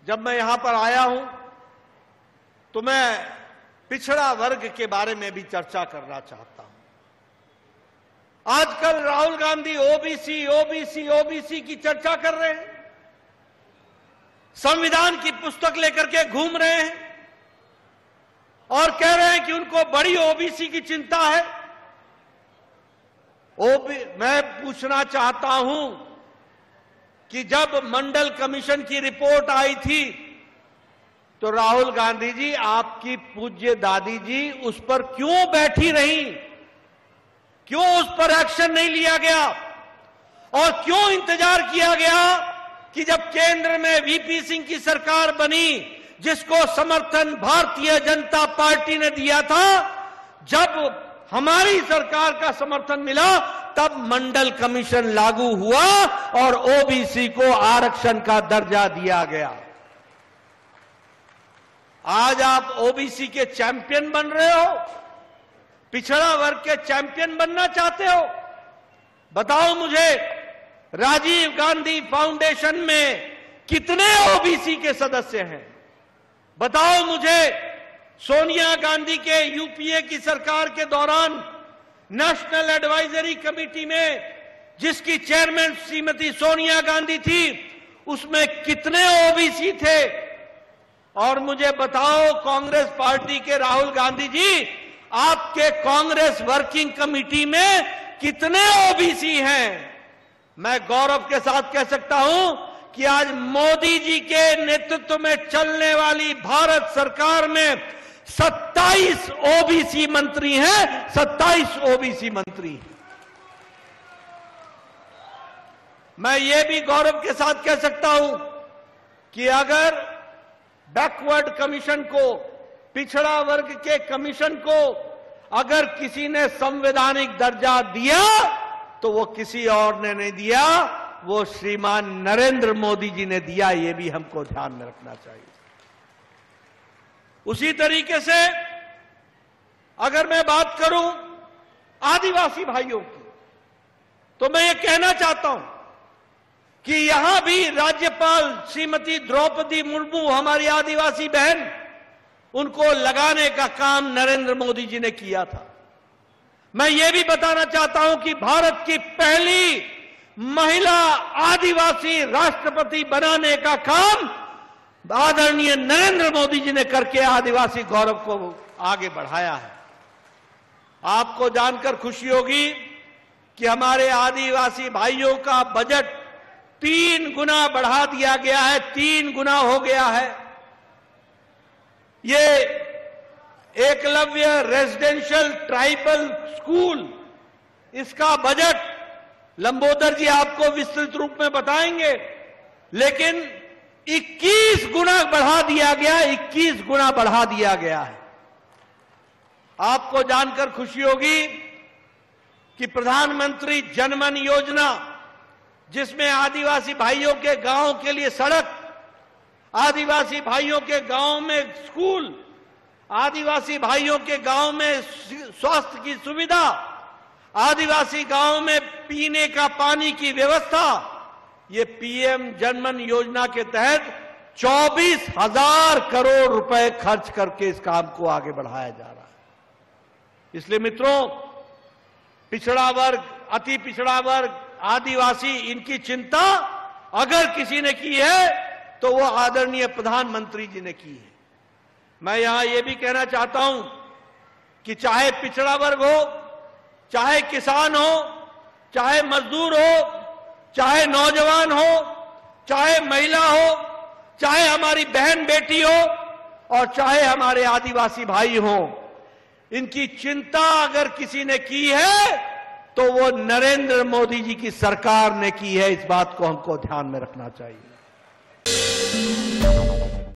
जब मैं यहां पर आया हूं तो मैं पिछड़ा वर्ग के बारे में भी चर्चा करना चाहता हूं। आजकल Rahul Gandhi OBC OBC OBC की चर्चा कर रहे हैं, संविधान की पुस्तक लेकर के घूम रहे हैं और कह रहे हैं कि उनको बड़ी ओबीसी की चिंता है। मैं पूछना चाहता हूं कि जब मंडल कमीशन की रिपोर्ट आई थी तो राहुल गांधी जी, आपकी पूज्य दादी जी उस पर क्यों बैठी रही, क्यों उस पर एक्शन नहीं लिया गया और क्यों इंतजार किया गया कि जब केंद्र में वीपी सिंह की सरकार बनी, जिसको समर्थन भारतीय जनता पार्टी ने दिया था, जब हमारी सरकार का समर्थन मिला तब मंडल कमीशन लागू हुआ और ओबीसी को आरक्षण का दर्जा दिया गया। आज आप ओबीसी के चैंपियन बन रहे हो, पिछड़ा वर्ग के चैंपियन बनना चाहते हो। बताओ मुझे, राजीव गांधी फाउंडेशन में कितने ओबीसी के सदस्य हैं? बताओ मुझे, सोनिया गांधी के यूपीए की सरकार के दौरान नेशनल एडवाइजरी कमेटी में जिसकी चेयरमैन श्रीमती सोनिया गांधी थी, उसमें कितने ओबीसी थे? और मुझे बताओ, कांग्रेस पार्टी के राहुल गांधी जी, आपके कांग्रेस वर्किंग कमेटी में कितने ओबीसी हैं? मैं गौरव के साथ कह सकता हूं कि आज मोदी जी के नेतृत्व में चलने वाली भारत सरकार में 27 ओबीसी मंत्री हैं, 27 ओबीसी मंत्री। मैं ये भी गौरव के साथ कह सकता हूं कि अगर बैकवर्ड कमीशन को, पिछड़ा वर्ग के कमीशन को अगर किसी ने संवैधानिक दर्जा दिया तो वो किसी और ने नहीं दिया, वो श्रीमान नरेंद्र मोदी जी ने दिया। ये भी हमको ध्यान में रखना चाहिए। उसी तरीके से अगर मैं बात करूं आदिवासी भाइयों की, तो मैं ये कहना चाहता हूं कि यहां भी राज्यपाल श्रीमती द्रौपदी मुर्मू, हमारी आदिवासी बहन, उनको लगाने का काम नरेंद्र मोदी जी ने किया था। मैं ये भी बताना चाहता हूं कि भारत की पहली महिला आदिवासी राष्ट्रपति बनाने का काम आदरणीय नरेंद्र मोदी जी ने करके आदिवासी गौरव को आगे बढ़ाया है। आपको जानकर खुशी होगी कि हमारे आदिवासी भाइयों का बजट 3 गुना बढ़ा दिया गया है, 3 गुना हो गया है। ये एकलव्य रेजिडेंशियल ट्राइबल स्कूल, इसका बजट लंबोदर जी आपको विस्तृत रूप में बताएंगे, लेकिन 21 गुना बढ़ा दिया गया, 21 गुना बढ़ा दिया गया है। आपको जानकर खुशी होगी कि प्रधानमंत्री जनमन योजना, जिसमें आदिवासी भाइयों के गांव के लिए सड़क, आदिवासी भाइयों के गांव में स्कूल, आदिवासी भाइयों के गांव में स्वास्थ्य की सुविधा, आदिवासी गांव में पीने का पानी की व्यवस्था, ये पीएम जनमन योजना के तहत 24,000 करोड़ रुपए खर्च करके इस काम को आगे बढ़ाया जा रहा है। इसलिए मित्रों, पिछड़ा वर्ग, अति पिछड़ा वर्ग, आदिवासी, इनकी चिंता अगर किसी ने की है तो वो आदरणीय प्रधानमंत्री जी ने की है। मैं यहां ये भी कहना चाहता हूं कि चाहे पिछड़ा वर्ग हो, चाहे किसान हो, चाहे मजदूर हो, चाहे नौजवान हो, चाहे महिला हो, चाहे हमारी बहन बेटी हो और चाहे हमारे आदिवासी भाई हो, इनकी चिंता अगर किसी ने की है तो वो नरेंद्र मोदी जी की सरकार ने की है। इस बात को हमको ध्यान में रखना चाहिए।